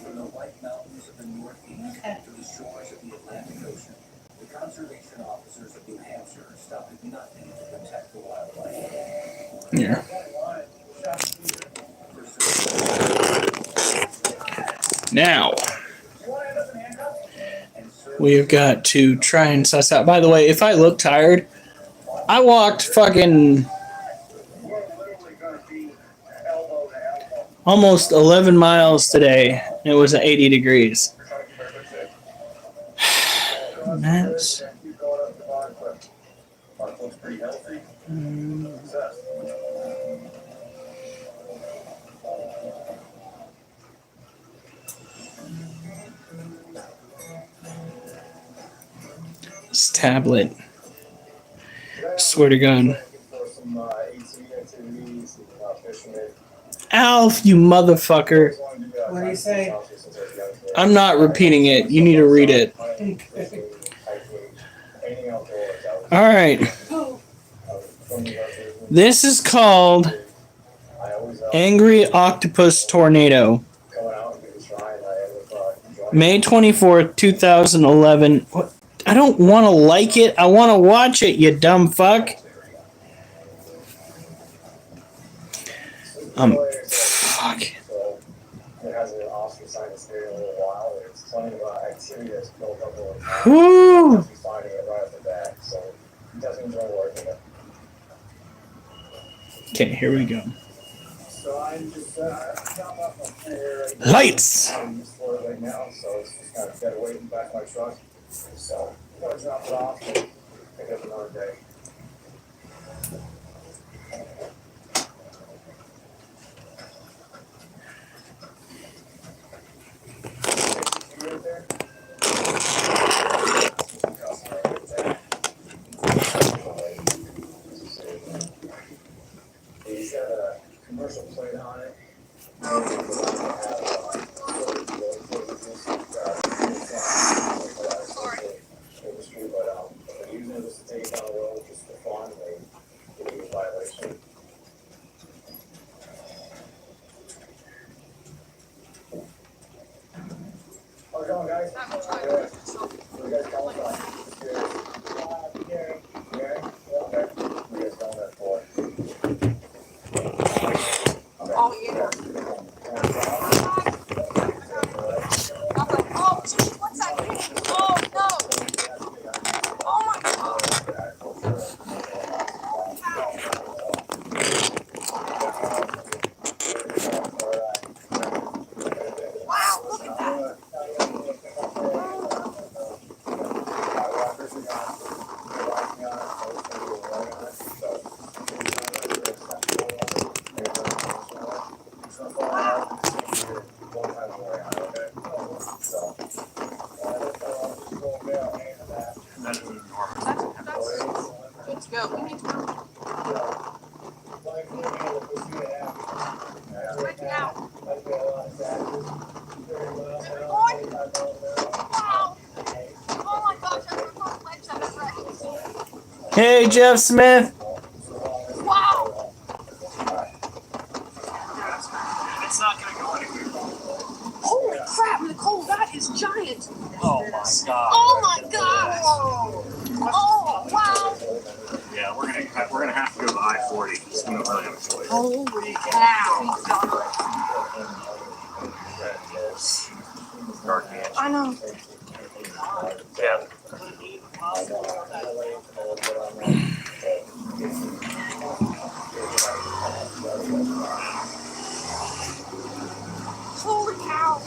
From the White Mountains of the Northeast to the shores of the Atlantic Ocean, the conservation officers of New Hampshire stopped at nothing to protect the wildlife. Here. Now, we have got to try and suss out. By the way, if I look tired, I walked fucking almost 11 miles today. It was 80 degrees. Maps. This tablet. Swear to God. Alf, you motherfucker. What do you say? I'm not repeating it. You need to read it. Alright. This is called Angry Octopus Tornado. May 24th, 2011. I don't want to like it. I want to watch it, you dumb fuck. Fuck. It has an awesome sign that's there in a little while. It's plenty of activity that's built up over time. Whoo! He's finding it right off the bat, so he doesn't enjoy working it. Okay, here we go. So I'm just chop off my tree here right Lights! I'm just for it right now, so it's just kind of got to wait in the back of my truck. So I'm going to drop it off and pick Pick up another day. You right there? He's got a commercial plate on it. Industry, but using it as a take on the road just for fun, they give you a violation. How's it going, guys? Good. Where you guys calling from? Gary. Gary? Yeah, okay. Where you guys calling that for? Oh, yeah. Oh, geez, what's that thing? Oh, no. Oh, my God. Wow, look at that. Good to go. We need to go. Check it out. Wow. Oh my gosh, that's the most legs I've ever actually seen. Hey, Jeff Smith. Wow. It's not gonna go anywhere. Holy crap, Nicole, that is giant. Oh my god. Oh my gosh. Oh, wow. Yeah, we're gonna have to go to I-40. It's gonna really have a choice. Holy cow. Dark man. I know. Yeah. Holy cow.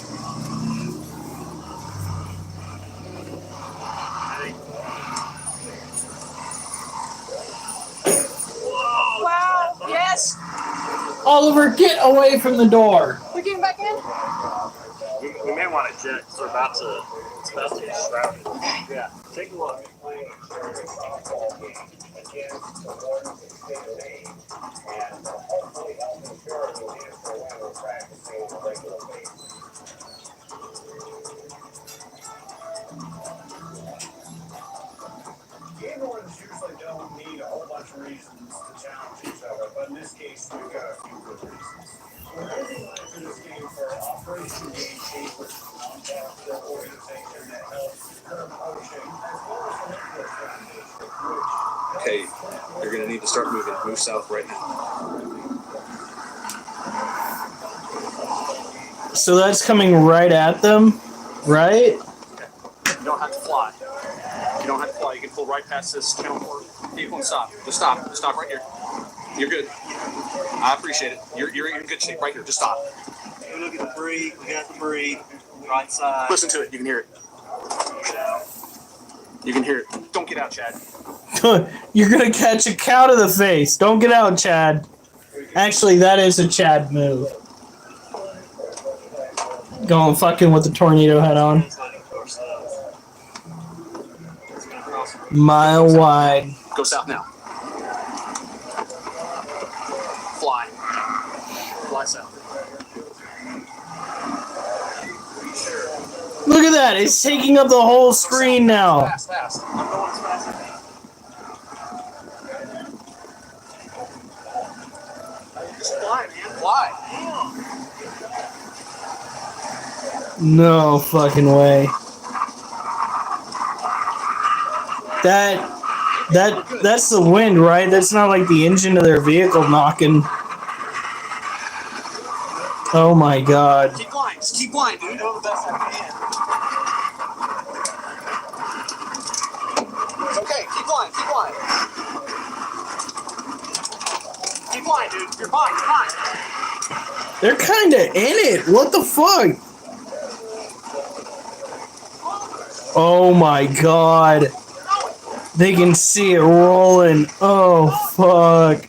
Wow. Yes. Oliver, get away from the door. We're getting back in? We may want to jet because it's about to get shrouded. Yeah, take a look. Game wardens usually don't need a whole bunch of reasons to challenge each other, but in this case, we've got a few good reasons. We're raising money for this game for Operation Game Change, which is a nonprofit organization that helps curb poaching, as well as the Network Foundation, which Okay, you're gonna need to start moving. Move south right now. So that's coming right at them, right? You don't have to fly. You don't have to fly. You can pull right past this channel 4 vehicle and stop. Just stop. Just stop right here. You're good. I appreciate it. You're in good shape right here. Just stop. Look at the breed. We got the breed. Right side. Listen to it. You can hear it. You can hear it. Don't get out, Chad. You're gonna catch a cow to the face. Don't get out, Chad. Actually, that is a Chad move. Going fucking with the tornado head on. Mile wide. Go south now. Fly. Fly south. Look at that. It's taking up the whole screen now. Fast, fast. I'm going as fast as I can. Just fly, man. Fly. No fucking way. That's the wind, right? That's not like the engine of their vehicle knocking. Oh my god. Keep flying. Just keep flying, dude. Doing the best I can. It's okay. Keep flying. Keep flying. Keep flying, dude. You're fine. You're fine. They're kinda in it. What the fuck? Oh my god. They can see it rolling. Oh, fuck.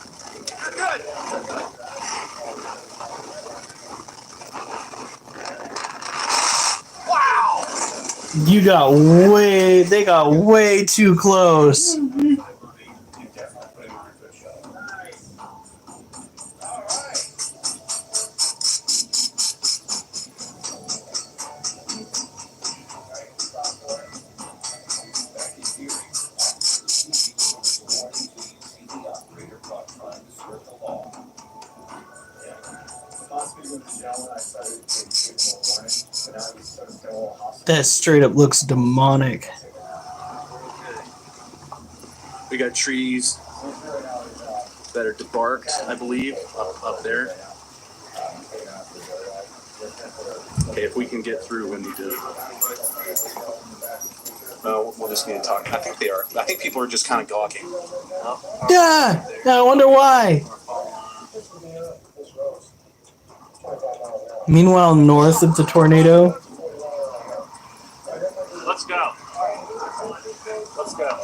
They got way too close. That straight up looks demonic. We got trees that are debarked, I believe, up there. Okay, if we can get through, we need to. We'll just need to talk. I think they are. I think people are just kind of gawking. Yeah, I wonder why. Meanwhile, north of the tornado, Let's go. Let's go.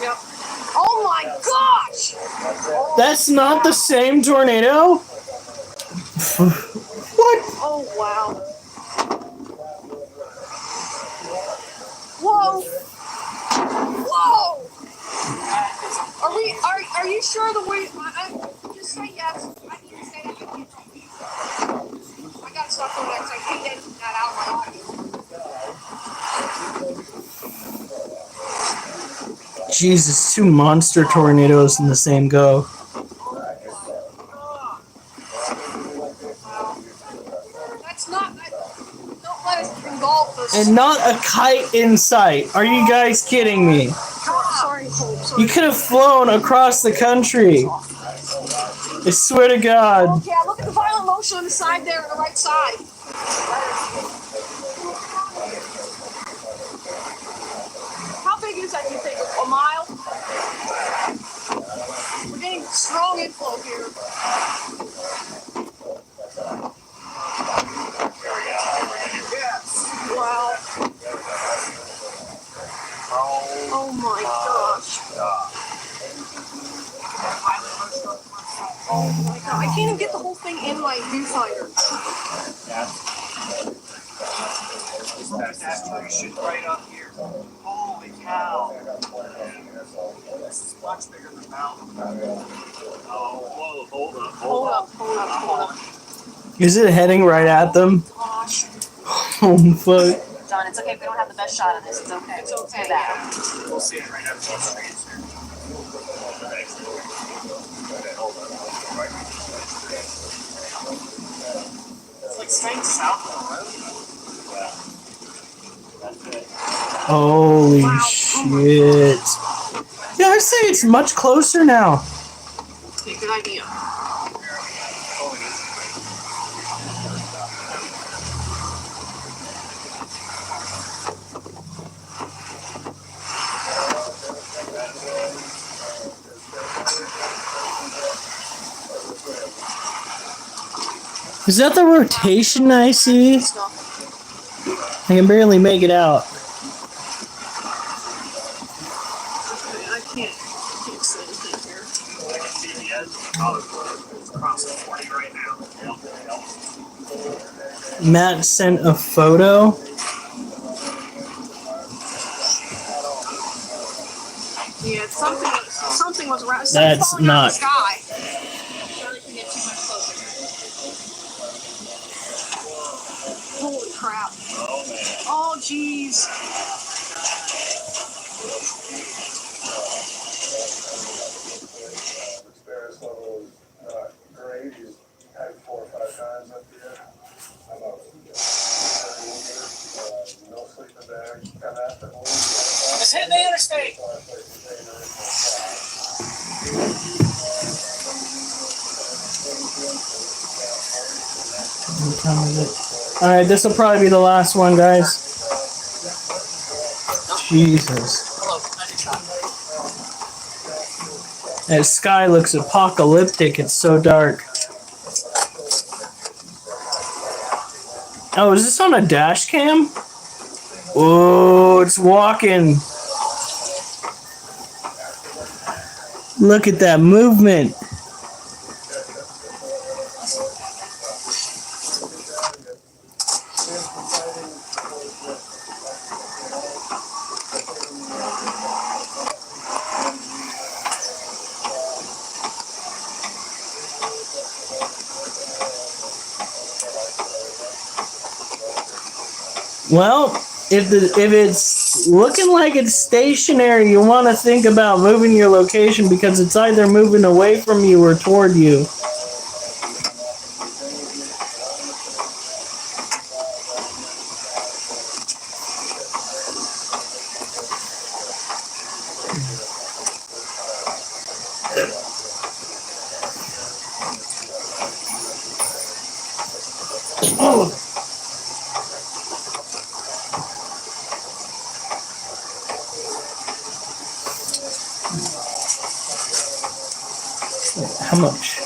Yep. Oh my gosh! that's not the same tornado? What? Oh wow. Whoa! Whoa! Are you sure the way just say yes. I need to say that. I gotta stop doing that 'cause I can't get that out of my audio. Jesus, two monster tornadoes in the same go. That's not. Don't let us engulf us. And not a kite in sight. Are you guys kidding me? Sorry, Hope. Sorry. You could have flown across the country. I swear to God. Oh, yeah, look at the violent motion on the side there, on the right side. How big is that, do you think? A mile? We're getting strong inflow here. Wow. Oh my gosh. Oh my god. I can't even get the whole thing in my viewfinder. Saturation right up here. Holy cow. This is much bigger than mountain. Oh, whoa, hold up. Is it heading right at them? Gosh. Oh, fuck. John, it's okay if we don't have the best shot of this. It's okay. It's okay. Do that. We'll see it right after the trees here. It's like staying south of the road. Holy shit. Yeah, I'd say it's much closer now. Okay, good idea. Is that the rotation I see? I can barely make it out. I can't see anything here. I can see the edge of the color. It's across the 40 right now. Matt sent a photo. Yeah, something was around. That's falling out of not- the sky. Really can get too much closer. Holy crap. Oh, jeez. Experience level is not great. He's had 4 or 5 times up here. I'm up. No sleeping bag. Kind of after home. Just hit the interstate. Alright, this will probably be the last one, guys. Jesus. Hello. That sky looks apocalyptic. It's so dark. Oh, is this on a dash cam? Oh, it's walking. Look at that movement. Well, if it's looking like it's stationary, you want to think about moving your location because it's either moving away from you or toward you. Oh. How much?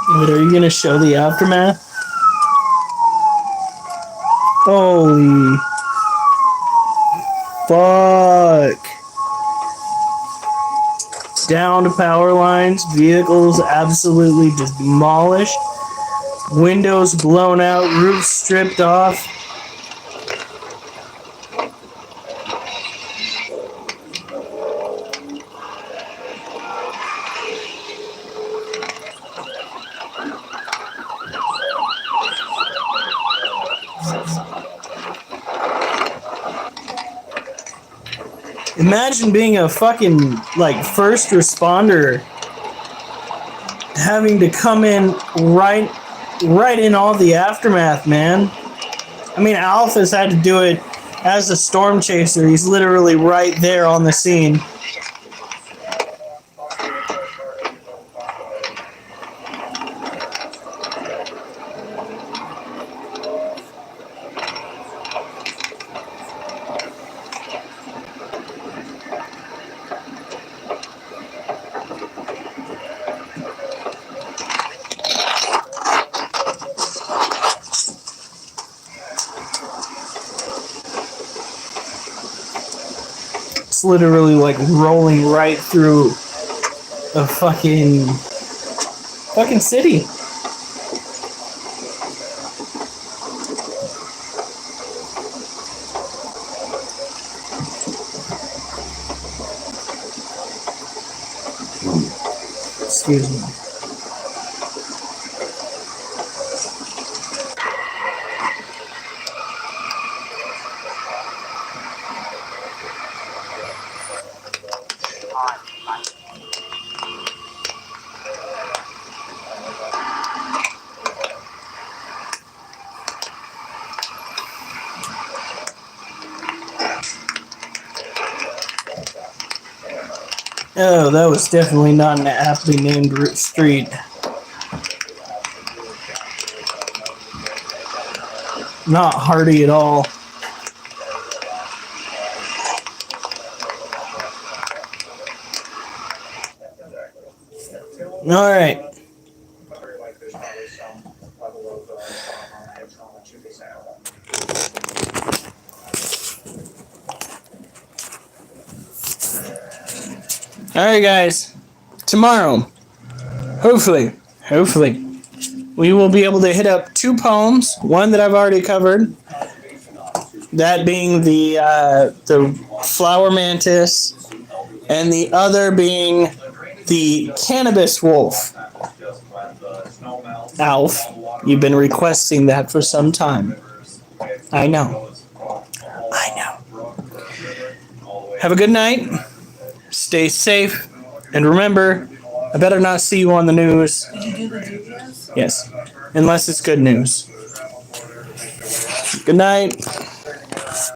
Wait, are you gonna show the aftermath? Holy fuck. Down to power lines, vehicles absolutely demolished, windows blown out, roofs stripped off. Imagine being a fucking, like, first responder, having to come in right in all the aftermath, man. I mean, Alpha's had to do it as a storm chaser. He's literally right there on the scene. It's literally like rolling right through a fucking city. Excuse me. Oh, that was definitely not an aptly named street. Not hardy at all. All right. All right, guys. Tomorrow, hopefully, we will be able to hit up 2 poems. One that I've already covered, that being the flower mantis, and the other being the cannabis wolf. Alf, you've been requesting that for some time. I know. Have a good night. Stay safe. And remember, I better not see you on the news. Did you do the GPS? Yes. Unless it's good news. Good night.